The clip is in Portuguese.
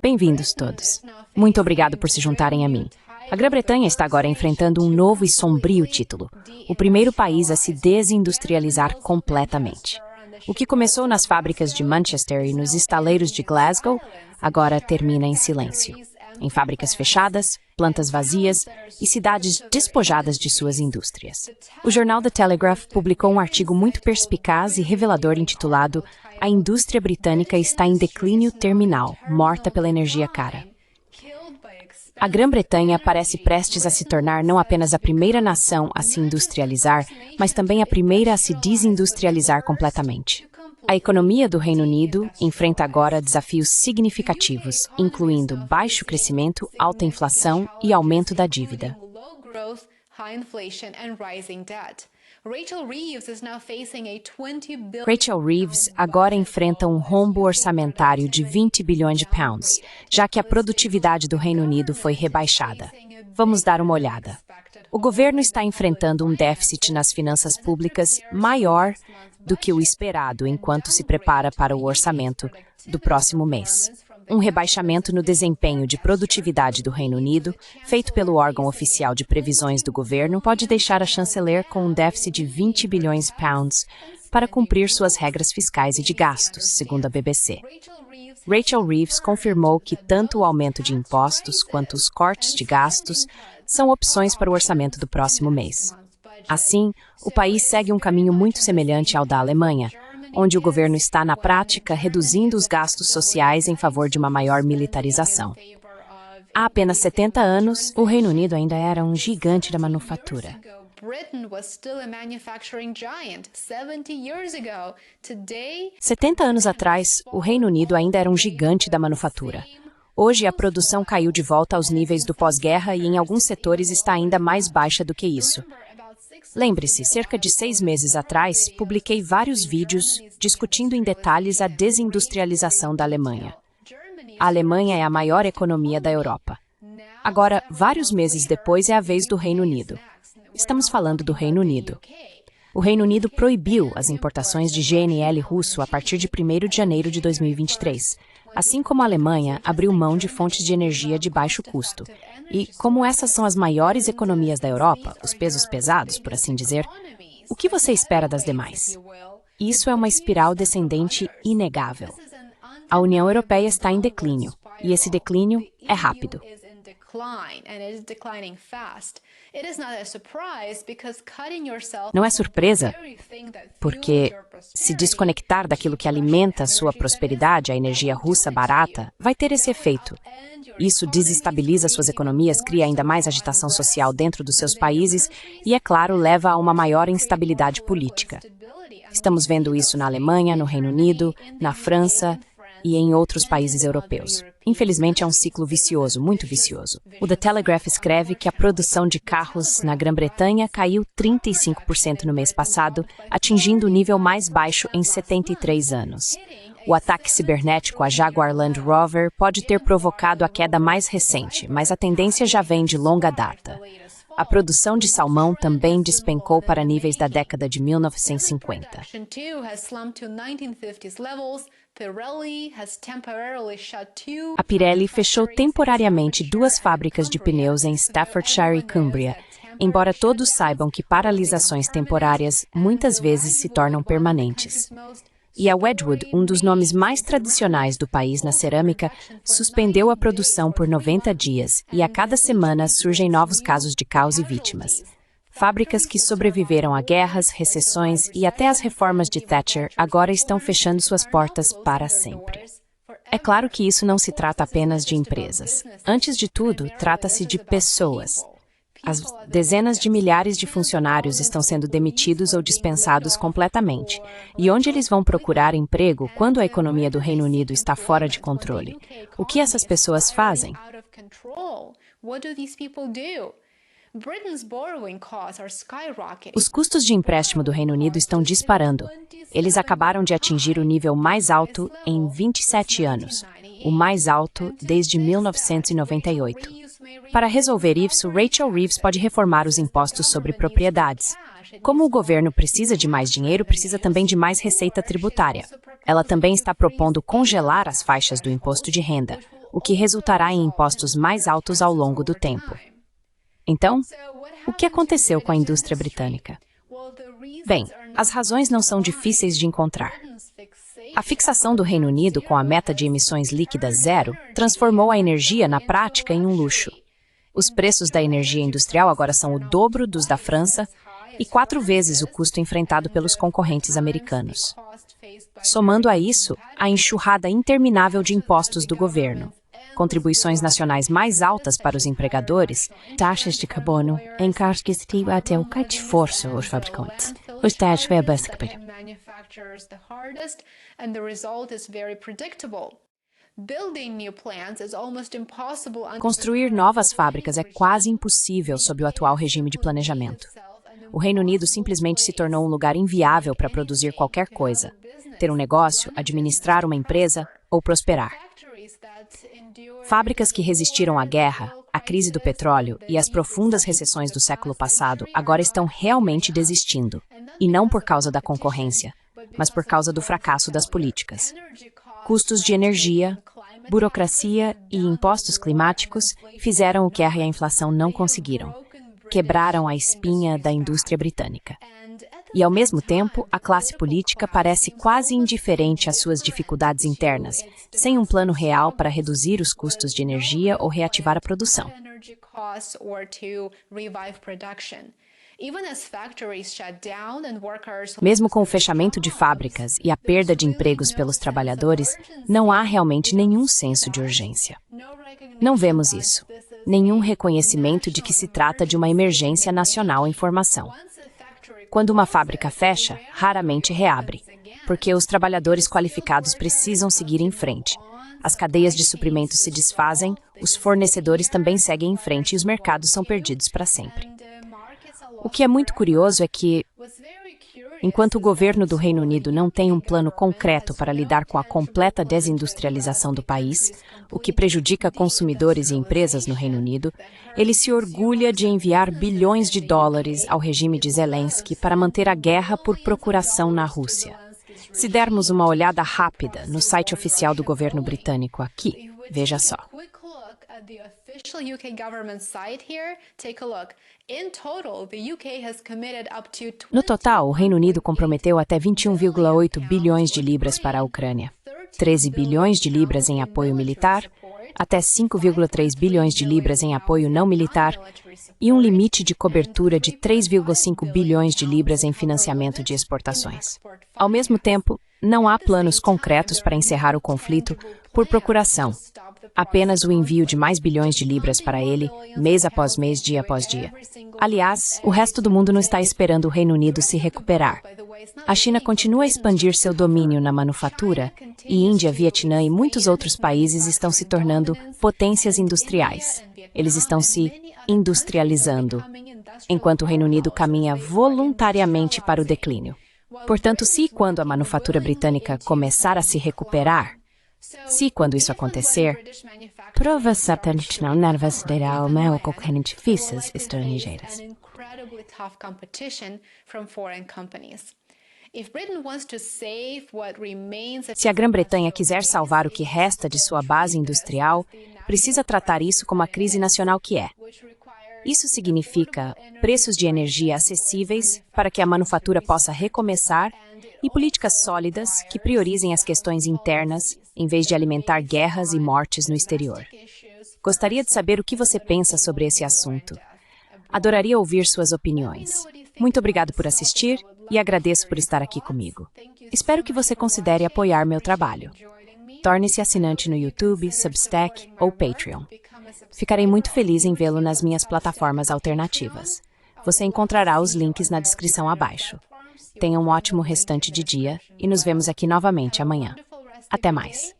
Bem-vindos todos. Muito obrigado por se juntarem a mim. A Grã-Bretanha está agora enfrentando um novo e sombrio título: o primeiro país a se desindustrializar completamente. O que começou nas fábricas de Manchester e nos estaleiros de Glasgow, agora termina em silêncio. Em fábricas fechadas, plantas vazias e cidades despojadas de suas indústrias. O jornal The Telegraph publicou um artigo muito perspicaz e revelador intitulado "A indústria britânica está em declínio terminal, morta pela energia cara". A Grã-Bretanha parece prestes a se tornar não apenas a primeira nação a se industrializar, mas também a primeira a se desindustrializar completamente. A economia do Reino Unido enfrenta agora desafios significativos, incluindo baixo crescimento, alta inflação e aumento da dívida. Rachel Reeves agora enfrenta um rombo orçamentário de 20 bilhões de pounds, já que a produtividade do Reino Unido foi rebaixada. Vamos dar uma olhada. O governo está enfrentando um déficit nas finanças públicas maior do que o esperado enquanto se prepara para o orçamento do próximo mês. Um rebaixamento no desempenho de produtividade do Reino Unido, feito pelo órgão oficial de previsões do governo, pode deixar a chanceler com um déficit de 20 bilhões de pounds para cumprir suas regras fiscais e de gastos, segundo a BBC. Rachel Reeves confirmou que tanto o aumento de impostos quanto os cortes de gastos são opções para o orçamento do próximo mês. Assim, o país segue um caminho muito semelhante ao da Alemanha, onde o governo está, na prática, reduzindo os gastos sociais em favor de uma maior militarização. Há apenas 70 anos, o Reino Unido ainda era um gigante da manufatura. 70 anos atrás, o Reino Unido ainda era um gigante da manufatura. Hoje, a produção caiu de volta aos níveis do pós-guerra e, em alguns setores, está ainda mais baixa do que isso. Lembre-se, cerca de 6 meses atrás, publiquei vários vídeos discutindo em detalhes a desindustrialização da Alemanha. A Alemanha é a maior economia da Europa. Agora, vários meses depois, é a vez do Reino Unido. Estamos falando do Reino Unido. O Reino Unido proibiu as importações de GNL russo a partir de 1º de janeiro de 2023, assim como a Alemanha abriu mão de fontes de energia de baixo custo. E, como essas são as maiores economias da Europa, os pesos pesados, por assim dizer, o que você espera das demais? Isso é uma espiral descendente inegável. A União Europeia está em declínio, e esse declínio é rápido. Não é surpresa, porque se desconectar daquilo que alimenta sua prosperidade, a energia russa barata, vai ter esse efeito. Isso desestabiliza suas economias, cria ainda mais agitação social dentro dos seus países e, é claro, leva a uma maior instabilidade política. Estamos vendo isso na Alemanha, no Reino Unido, na França e em outros países europeus. Infelizmente, é um ciclo vicioso, muito vicioso. O The Telegraph escreve que a produção de carros na Grã-Bretanha caiu 35% no mês passado, atingindo o nível mais baixo em 73 anos. O ataque cibernético à Jaguar Land Rover pode ter provocado a queda mais recente, mas a tendência já vem de longa data. A produção de salmão também despencou para níveis da década de 1950. A Pirelli fechou temporariamente 2 fábricas de pneus em Staffordshire e Cumbria, embora todos saibam que paralisações temporárias muitas vezes se tornam permanentes. E a Wedgwood, um dos nomes mais tradicionais do país na cerâmica, suspendeu a produção por 90 dias e a cada semana surgem novos casos de caos e vítimas. Fábricas que sobreviveram a guerras, recessões e até as reformas de Thatcher agora estão fechando suas portas para sempre. É claro que isso não se trata apenas de empresas. Antes de tudo, trata-se de pessoas. As dezenas de milhares de funcionários estão sendo demitidos ou dispensados completamente. E onde eles vão procurar emprego quando a economia do Reino Unido está fora de controle? O que essas pessoas fazem? Os custos de empréstimo do Reino Unido estão disparando. Eles acabaram de atingir o nível mais alto em 27 anos, o mais alto desde 1998. Para resolver isso, Rachel Reeves pode reformar os impostos sobre propriedades. Como o governo precisa de mais dinheiro, precisa também de mais receita tributária. ela também está propondo congelar as faixas do imposto de renda, o que resultará em impostos mais altos ao longo do tempo. Então, o que aconteceu com a indústria britânica? Bem, as razões não são difíceis de encontrar. A fixação do Reino Unido com a meta de emissões líquidas zero transformou a energia na prática em um luxo. Os preços da energia industrial agora são o dobro dos da França e 4 vezes o custo enfrentado pelos concorrentes americanos. Somando a isso, a enxurrada interminável de impostos do governo, contribuições nacionais mais altas para os empregadores, taxas de carbono, encargos que até o cai de força aos fabricantes. Os taxas é básico. Construir novas fábricas é quase impossível sob o atual regime de planejamento. O Reino Unido simplesmente se tornou um lugar inviável para produzir qualquer coisa, ter um negócio, administrar uma empresa ou prosperar. Fábricas que resistiram à guerra, à crise do petróleo e às profundas recessões do século passado agora estão realmente desistindo, e não por causa da concorrência, mas por causa do fracasso das políticas. Custos de energia, burocracia e impostos climáticos fizeram o que a guerra e a inflação não conseguiram. Quebraram a espinha da indústria britânica. E, ao mesmo tempo, a classe política parece quase indiferente às suas dificuldades internas, sem um plano real para reduzir os custos de energia ou reativar a produção. Mesmo com o fechamento de fábricas e a perda de empregos pelos trabalhadores, não há realmente nenhum senso de urgência. Não vemos isso. Nenhum reconhecimento de que se trata de uma emergência nacional em formação. Quando uma fábrica fecha, raramente reabre, porque os trabalhadores qualificados precisam seguir em frente. As cadeias de suprimentos se desfazem, os fornecedores também seguem em frente e os mercados são perdidos para sempre. O que é muito curioso é que, enquanto o governo do Reino Unido não tem um plano concreto para lidar com a completa desindustrialização do país, o que prejudica consumidores e empresas no Reino Unido, ele se orgulha de enviar bilhões de dólares ao regime de Zelensky para manter a guerra por procuração na Rússia. Se dermos uma olhada rápida no site oficial do governo britânico aqui, veja só. No total, o Reino Unido comprometeu até 21,8 bilhões de libras para a Ucrânia, 13 bilhões de libras em apoio militar, até 5,3 bilhões de libras em apoio não militar e um limite de cobertura de 3,5 bilhões de libras em financiamento de exportações. Ao mesmo tempo, não há planos concretos para encerrar o conflito por procuração, apenas o envio de mais bilhões de libras para ele, mês após mês, dia após dia. Aliás, o resto do mundo não está esperando o Reino Unido se recuperar. A China continua a expandir seu domínio na manufatura e Índia, Vietnã e muitos outros países estão se tornando potências industriais. Eles estão se industrializando, enquanto o Reino Unido caminha voluntariamente para o declínio. Portanto, se e quando a manufatura britânica começar a se recuperar, se quando isso acontecer, provavelmente não nervosidade ou concorrentes difíceis estrangeiras. Se a Grã-Bretanha quiser salvar o que resta de sua base industrial, precisa tratar isso como a crise nacional que é. Isso significa preços de energia acessíveis para que a manufatura possa recomeçar e políticas sólidas que priorizem as questões internas em vez de alimentar guerras e mortes no exterior. Gostaria de saber o que você pensa sobre esse assunto. Adoraria ouvir suas opiniões. Muito obrigado por assistir e agradeço por estar aqui comigo. Espero que você considere apoiar meu trabalho. Torne-se assinante no YouTube, Substack ou Patreon. Ficarei muito feliz em vê-lo nas minhas plataformas alternativas. Você encontrará os links na descrição abaixo. Tenha um ótimo restante de dia e nos vemos aqui novamente amanhã. Até mais.